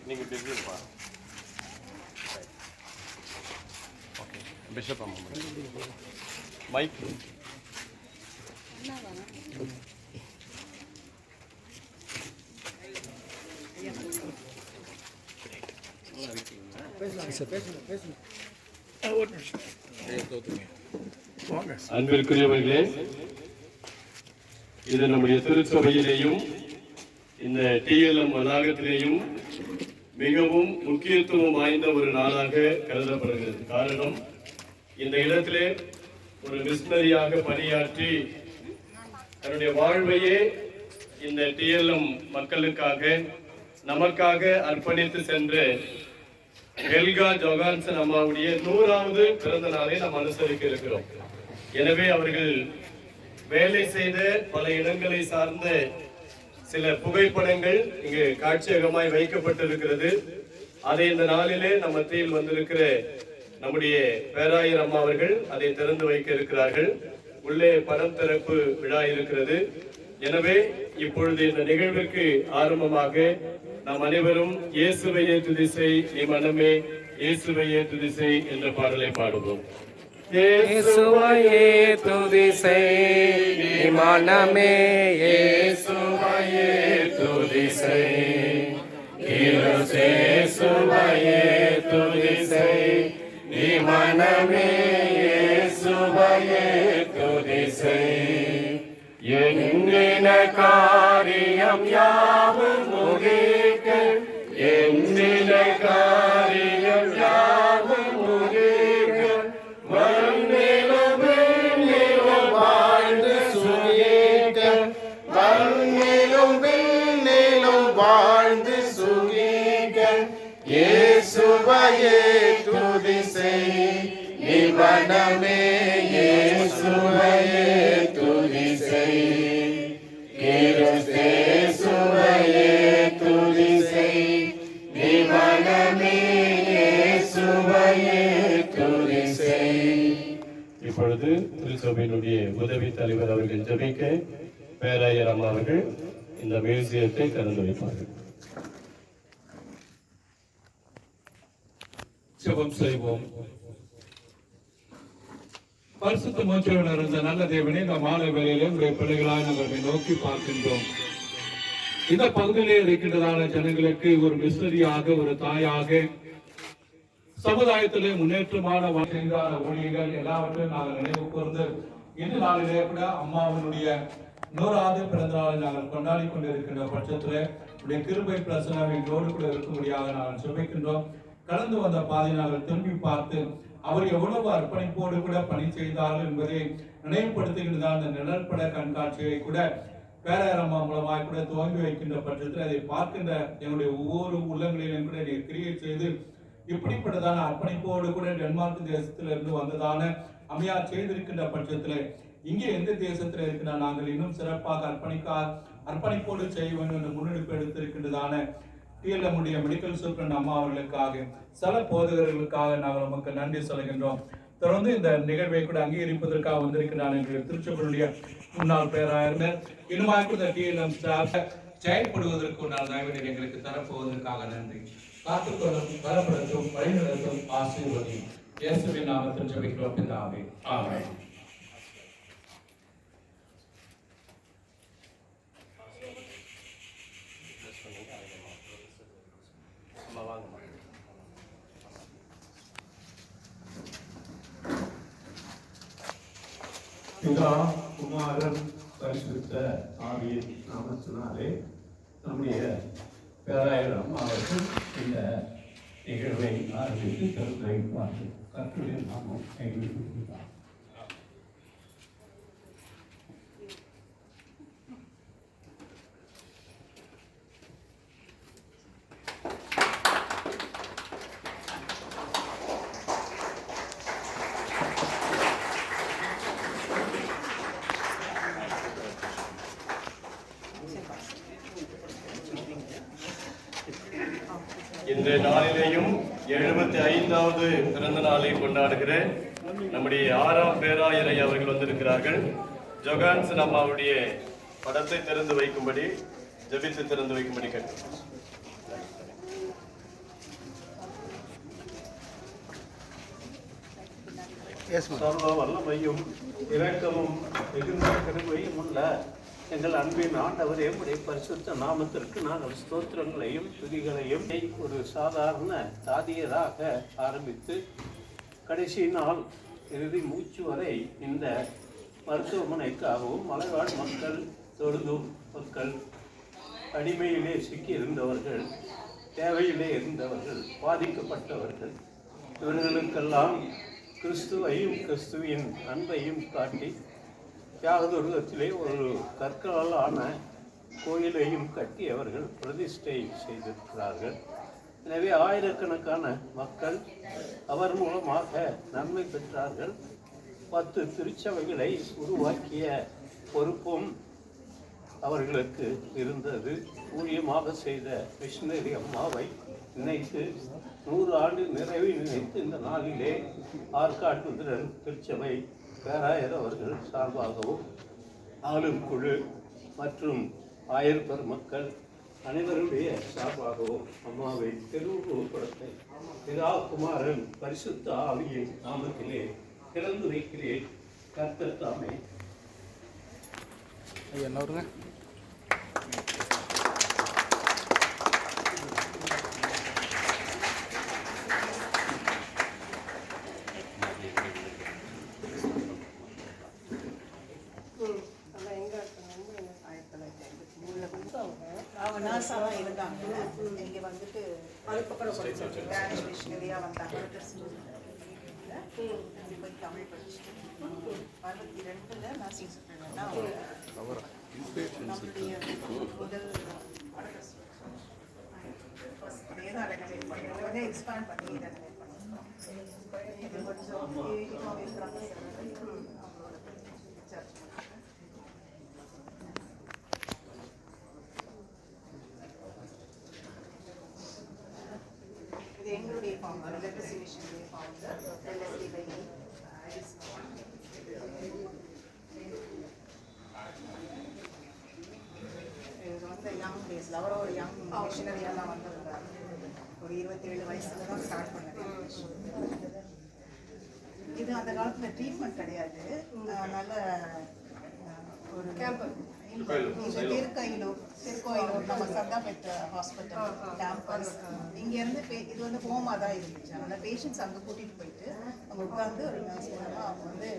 நீங்கள் இப்படி இருப்பா. ஓகே பிஷப் அம்மா மைக் அன்பிற்குரியவர்களே, இது நம்முடைய திருச்சபையிலேயும் இந்த டிஎல்எம் வளாகத்திலேயும் மிகவும் முக்கியத்துவம் வாய்ந்த ஒரு நாளாக கருதப்படுகிறது. காரணம், இந்த இடத்திலே ஒரு மிஷனரியாக பணியாற்றி தன்னுடைய வாழ்வையே இந்த டிஎல்எம் மக்களுக்காக நமக்காக அர்ப்பணித்து சென்ற ஹெல்கா ஜொகான்சன் அம்மாவுடைய 100வது பிறந்த நாளை நாம் அனுசரிக்க இருக்கிறோம். எனவே அவர்கள் வேலை செய்த பல இடங்களை சார்ந்த சில புகைப்படங்கள் இங்கு காட்சியகமாய் வைக்கப்பட்டிருக்கிறது. அதை இந்த நாளிலே நம்ம மத்தியில் வந்திருக்கிற நம்முடைய பேராயர் அம்மா அவர்கள் அதை திறந்து வைக்க இருக்கிறார்கள். உள்ளே படம் திறப்பு விழா இருக்கிறது. எனவே இப்பொழுது இந்த நிகழ்விற்கு ஆரம்பமாக நாம் அனைவரும் இயேசுவையே துதிசை நீ மனமே இயேசுவையே துதிசை என்ற பாடலை பாடுவோம். இயேசுவையே துதிசை நீ மனமே இயேசுவையே துதிசை இயேசுவையே துதிசை நீ மனமே இயேசுவையே துதிசை எண்ணின காரியம் யாவும் முகிக்க எண்ணின காரியம் யாவும் முகிக்க மண்ணிலும் விண்ணிலும் வாழ்ந்து சுகிக்க மண்ணிலும் விண்ணிலும் வாழ்ந்து சுகிக்க இயேசுவையே துதிசை நீ மனமே இயேசுவையே துதிசை இயேசுவையே துதிசை நீ மனமே இயேசுவையே துதிசை. இப்பொழுது திருச்சபையினுடைய உதவி தலைவர் அவர்கள் ஜெபிக்க பேராயர் அம்மா அவர்கள் இந்த மியூசியத்தை திறந்து வைப்பார்கள். ஜெபம் செய்வோம். பரிசுத்த மூச்சோடு இருந்த நல்ல தேவனே, இந்த மாலை வேளையிலே உடைய பிள்ளைகளாய் நாங்கள் நோக்கி பார்க்கின்றோம். இந்த பகுதியிலே இருக்கின்றதான ஜனங்களுக்கு ஒரு மிஷனரியாக, ஒரு தாயாக, சமுதாயத்திலே முன்னேற்றமான ஊழியர்கள் எல்லாவற்றையும் நாங்கள் நினைவு கூர்ந்து இந்த நாளிலே கூட அம்மாவினுடைய 100வது பிறந்த நாளை நாங்கள் கொண்டாடி கொண்டிருக்கின்ற பட்சத்தில் உடைய கிருபை பிரசனங்களோடு கூட இருக்கும்படியாக நாங்கள் சுமைக்கின்றோம். கடந்து வந்த பாதை நாங்கள் திரும்பி பார்த்து அவர் எவ்வளவு அர்ப்பணிப்போடு கூட பணி செய்தார்கள் என்பதை நினைவுபடுத்துகின்ற அந்த நிழற்பட கண்காட்சியை கூட பேராயரம்மா மூலமாக கூட துவங்கி வைக்கின்ற பட்சத்தில் அதை பார்க்கின்ற எங்களுடைய ஒவ்வொரு உள்ளங்களிலும் கூட நீர் கிரியை செய்து இப்படிப்பட்டதான அர்ப்பணிப்போடு கூட டென்மார்க் தேசத்திலிருந்து வந்ததான அம்மையார் செய்திருக்கின்ற பட்சத்தில் இங்கே எந்த தேசத்தில் இருக்கிற நாங்கள் இன்னும் சிறப்பாக அர்ப்பணிப்போடு செய்ய வேண்டும் என்று முன்னெடுப்பு எடுத்திருக்கின்றதான டிஎல்எம்முடைய மெடிக்கல் சூப்பரண்ட் அம்மா அவர்களுக்காக சில போதகர்களுக்காக நாங்கள் நமக்கு நன்றி சொல்கின்றோம். தொடர்ந்து இந்த நிகழ்வை கூட அங்கீகரிப்பதற்காக வந்திருக்கிறார் எங்களுடைய திருச்சபையுடைய முன்னாள் பேராயர் இன்னுமாக கூட டிஎல்எம் ஸ்டாஃப் செயல்படுவதற்கு உண்டான தயவு எங்களுக்கு தரப்போவதற்காக நன்றி. காத்துக்கொள்ளும் பலப்படுத்தும் வழிநடத்தும் ஆசீர்வதியும் இயேசுவின் நாமத்தில் ஜெபிக்கிறோம் பிதாவே. ஆமென். பிதா குமாரன் பரிசுத்த ஆவியின் நாமத்தினாலே நம்முடைய பேராயர் அம்மா அவர்கள் இந்த நிகழ்வை ஆரம்பித்து கருத்தை பார்த்து கற்றுடைய நாமம் கைவிடுகிறார். இந்த நாளிலேயும் 75வது பிறந்த நாளை கொண்டாடுகிற நம்முடைய 6ஆம் பேராயரை அவர்கள் வந்திருக்கிறார்கள். ஜொகான்சன் அம்மாவுடைய படத்தை திறந்து வைக்கும்படி ஜெபித்து திறந்து வைக்கும்படி கேட்கிறோம். சர்வ வல்லமையும் இரக்கமும் மிகுந்த கிருபையும் உள்ள எங்கள் அன்பின் ஆண்டவரே, உடைய பரிசுத்த நாமத்திற்கு நாங்கள் ஸ்தோத்திரங்களையும் துதிகளையும் ஒரு சாதாரண தாதியராக ஆரம்பித்து கடைசி நாள் இறுதி மூச்சு வரை இந்த மருத்துவமனைக்காகவும் மலைவாழ் மக்கள், தொழுதூர் மக்கள், அடிமையிலே சிக்கி இருந்தவர்கள், தேவையிலே இருந்தவர்கள், பாதிக்கப்பட்டவர்கள், இவர்களுக்கெல்லாம் கிறிஸ்துவையும் கிறிஸ்துவின் அன்பையும் காட்டி தியாகதுர்கத்திலே ஒரு கற்களால் ஆன கோயிலையும் கட்டி அவர்கள் பிரதிஷ்டை செய்திருக்கிறார்கள். எனவே ஆயிரக்கணக்கான மக்கள் அவர் மூலமாக நன்மை பெற்றார்கள். 10 திருச்சபைகளை உருவாக்கிய பொறுப்பும் அவர்களுக்கு இருந்தது. ஊழியமாக செய்த மிஷனரி அம்மாவை நினைத்து 100 ஆண்டு நிறைவை நினைத்து இந்த நாளிலே ஆற்காட்டுதிரன் திருச்சபை பேராயர் அவர்கள் சார்பாகவும் ஆளும் குழு மற்றும் ஆயர் பெருமக்கள் அனைவருடைய சார்பாகவும் அம்மாவை திருவுருவப்படத்தை பிதா குமாரன் பரிசுத்த ஆவியின் நாமத்திலே திறந்து வைக்கிறேன். கர்த்தர் தாமே. என்னவருங்க அவங்க நர்ஸாக இருந்தாங்க. இங்கே வந்துட்டு ஸ்பானிஷ் மிஷனரியாக வந்தாங்க. போய் தமிழ் படிச்சுட்டு 62 நர்சிங் ஸ்டூடெண்ட்னா நம்மளுடைய முதல் எக்ஸ்பேண்ட் பண்ணி இதை பண்ணோம். இது கொஞ்சம் இருக்கிறாங்க அவங்களோட சர்ச். இது எங்களுடைய ஃபார்ம் ரெப்ரசன்டேஷனுடைய ஃபார்ம் இது வந்து யங் டேஸில் அவரோட யங் மிஷனரியாலாம் வந்திருந்தார். ஒரு 27 வயசுல தான் ஸ்டார்ட் பண்ணது. இது அந்த காலத்தில் ட்ரீட்மெண்ட் கிடையாது. நல்ல ஒரு திருக்கோயிலூர் நம்ம சர்தாபேட் ஹாஸ்பிட்டல் கேம்பஸ் இங்கேருந்து இது வந்து ஹோமாக தான் இருந்துச்சு. அதனால் பேஷண்ட்ஸ் அங்கே கூட்டிகிட்டு போயிட்டு அவங்க உட்காந்து ஒரு நர்ஸ் மூலமாக அவங்க வந்து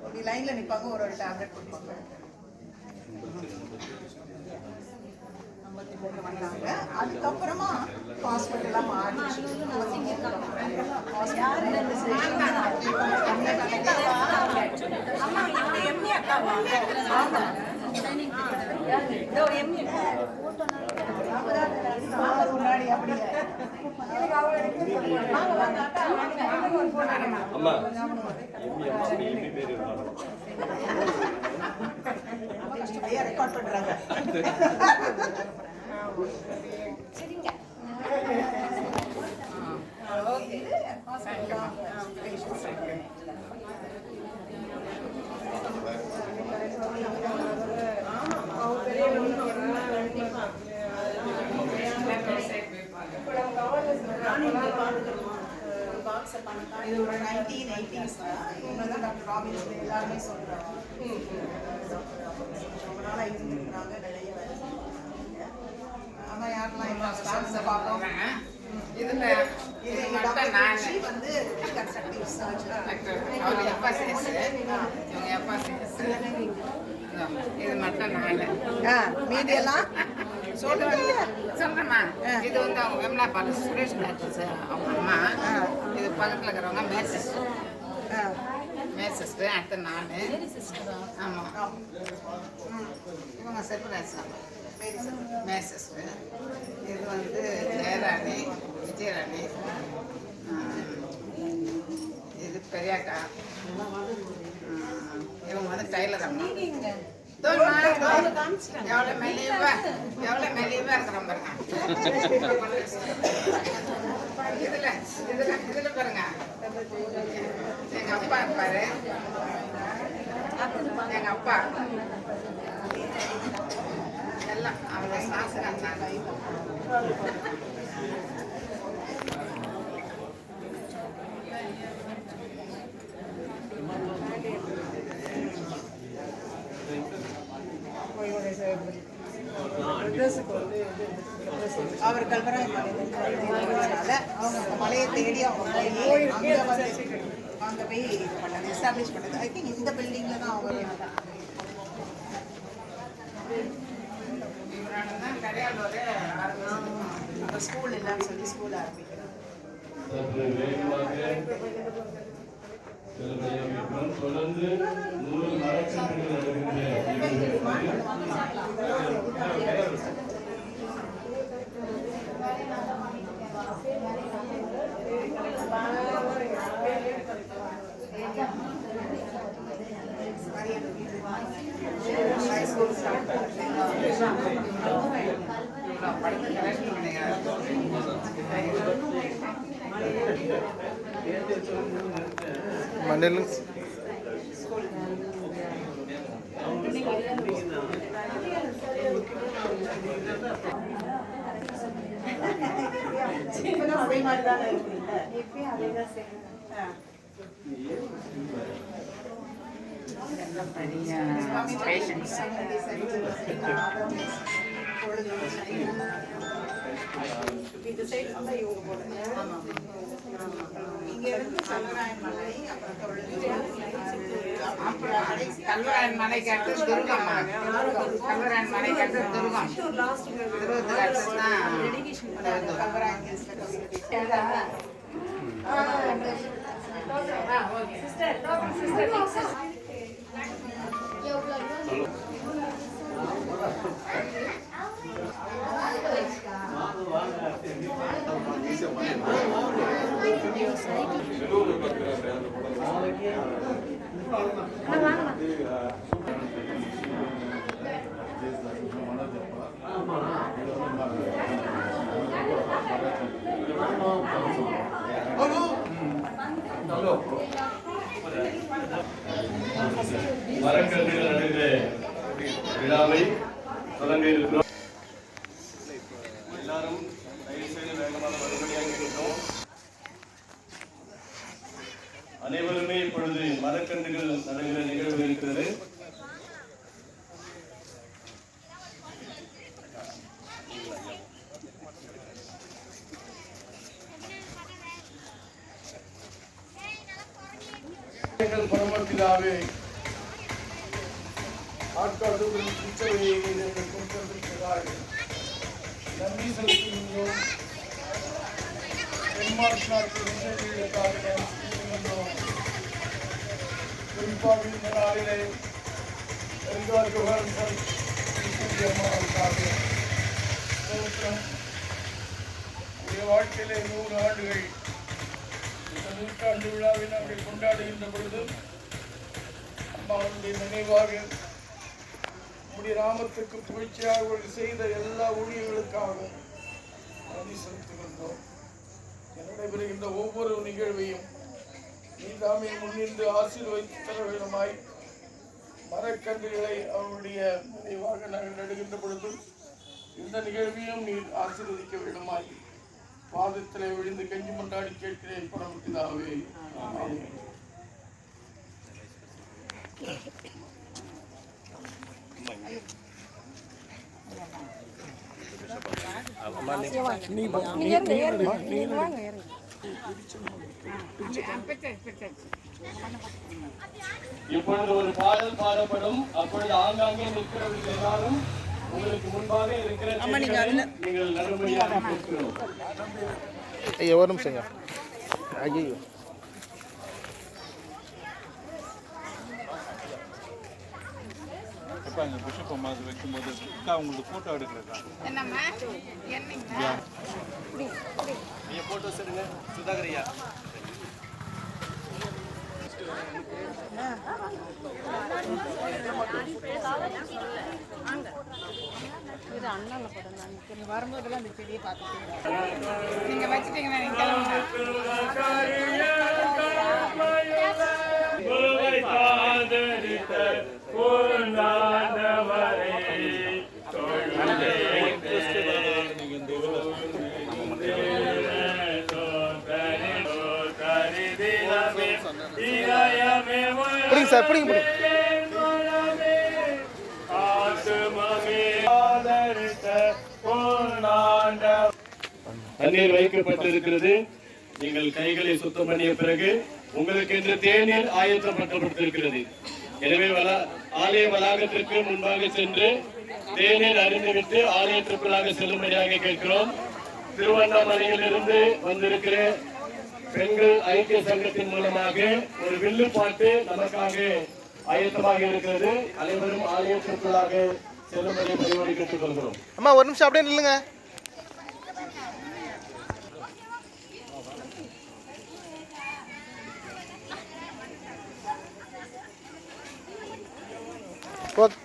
ஒரு லைனில் நிற்பாங்க, ஒரு டேப்லெட் கொடுப்பாங்க. 53 வந்தாங்க. அதுக்கப்புறமா ஹாஸ்பிட்டலாக மாறிச்சு. முன்னாடி அப்படியே ரெக்கார்ட் பண்றாங்க. சரிங்க. இது ஒரு 1980s இவங்க தான் டாக்டர் ராபின்ஸ் எல்லாருமே சொல்றாங்க. ரொம்ப நாளா இருந்துருக்காங்க. நிறைய வேலை செஞ்சாங்க. ஆனா யாரெல்லாம் என்ன ஸ்டாஃப்ஸை பார்ப்போம். இதுல இது டாக்டர் நாச்சி வந்து கன்ஸ்ட்ரக்டிவ் சர்ஜன். அவர் எப்பா சேஸ் இவங்க எப்பா சேஸ் இது மட்டும் நான் மீதி எல்லாம் சொல்றேம்மா. இது வந்து அவங்க விமலா பால் சுரேஷ் டாக்டர்ஸ் அவங்க அம்மா. இது பக்கத்தில் இருக்கிறவங்க மேல் சிஸ்டர். அடுத்து நான். ஆமாம், இவங்க செல்வராஜ் மேல் சிஸ்டர். இது வந்து ஜெயராணி, விஜயராணி. இது பெரியாக்கா. இவங்க வந்து டைலர் அம்மா. எவ்வளோ மெலிவா இருக்கிறோம் பாருங்க. இதுல பாருங்க எங்க அப்பா இருப்பாரு. எங்க அப்பா எல்லாம் அவங்க சாசனம். அவர் கல்வராயன் மலையில அவங்க அந்த மலையை தேடி அவங்க போய் அங்கே போய் இது பண்ணது எஸ்டாப்ளிஷ் பண்ணது. ஐ திங்க் இந்த பில்டிங்கில் தான் அவங்க அங்கே ஸ்கூல் இல்லைன்னு சொல்லி ஸ்கூல் ஆரம்பிக்கிறாங்க. தொடர்ந்து 100 மரக்கன்றுகள் மண்டல அதே மாதிரி தானே இருக்குல்ல அதே தான் பேஷன்ஸ் இங்க இருந்து கல்வராயன் மலை அப்புறம் கல்வராயன் மலைக்கு அடுத்து துர்கம்மா. கல்வராயன் மலைக்கு அடுத்து துர்கம். துருவத்துக்கு அடுத்து தான் கல்வராயன் ஹில்ஸ்ல மரக்கன்றுகள் நடுகிற விழாவை தொடங்க இருக்கிறோம். எல்லாரும் தயவு செய்து வேகமாக வரும்படியாக இருக்கிறோம். அனைவருமே இப்பொழுது மரக்கன்றுகள் நடுகிற நிகழ்வு இருக்கிறது. பரமபிதாவே ஆட்காடுகளும் திருச்சபையை எங்கள் கொடுத்ததற்காக நன்றி செலுத்துகின்றோம். டென்மார்க் நாட்டு விசேஷங்களுக்காக செலுத்துகின்றோம். குறிப்பாக இந்த நாளிலே வாழ்க்கையிலே 100 ஆண்டுகள் இந்த நூற்றாண்டு விழாவை நாங்கள் கொண்டாடுகின்ற பொழுது அம்மாவுடைய நினைவாக நம்முடைய நாமத்துக்கு புகழ்ச்சியாக அவர்கள் செய்த எல்லா ஊழியர்களுக்காகவும் நன்றி செலுத்துகின்றோம். நடைபெறுகின்ற ஒவ்வொரு நிகழ்வையும் நீதாமே முன்னின்று ஆசீர்வதித்து தர வேண்டுமாய் மரக்கன்றுகளை அவருடைய நினைவாக நாங்கள் நடுகின்ற பொழுது இந்த நிகழ்வையும் நீர் ஆசீர்வதிக்க வேண்டுமாய் பாதத்திலே விழுந்து கெஞ்சி கொண்டாடி கேட்கிறேன் பரமபிதாவே. ஆமென். இப்பொழுது ஒரு பாடல் பாடப்படும். அப்பொழுது ஆங்காங்கே நிற்கிறவர்கள் எல்லாரும் உங்களுக்கு முன்பாக இருக்கிற நீங்கள் நடுமையாக கேட்கிறோம். ஒரு நிமிஷங்க. ஐயோ அந்த பிஷப் அம்மா வைக்கும்போது உங்களுக்கு ஃபோட்டோ எடுக்கிறதா என்னம்மா என்னங்க நீங்க போட்டோஸ் எடுங்க சுதாகரியா. வரும்போதெல்லாம் அந்த செடியை பார்த்துட்டு நீங்க வச்சிட்டீங்கன்னா நீங்க கிளம்புங்க. பிடிங்க சார், பிடிங்க பிடிங்க. ஆத்மமே ஆதரித்த பூர்ணாண்ட தண்ணீர் வைக்கப்பட்டிருக்கிறது. நீங்கள் கைகளை சுத்தம் பண்ணிய பிறகு உங்களுக்கு என்று தேநீர் ஆயத்தப்படுத்தப்பட்டிருக்கிறது. எனவே ஆலய வளாகத்திற்கு முன்பாக சென்று தேநீர் அருந்திவிட்டு ஆலயத்திற்குள்ளாக செல்லும்படியாக கேட்கிறோம். திருவண்ணாமலையிலிருந்து வந்திருக்கிற பெண்கள் ஐக்கிய சங்கத்தின் மூலமாக ஒரு வில்லு பாட்டு நமக்காக ஆயத்தமாக இருக்கிறது. அனைவரும் ஆலயத்திற்குள்ளாக செல்லும்படி பரிமாறி கேட்டுக் கொள்கிறோம். அம்மா ஒரு நிமிஷம் அப்படியே நில்லுங்க. ஓகே.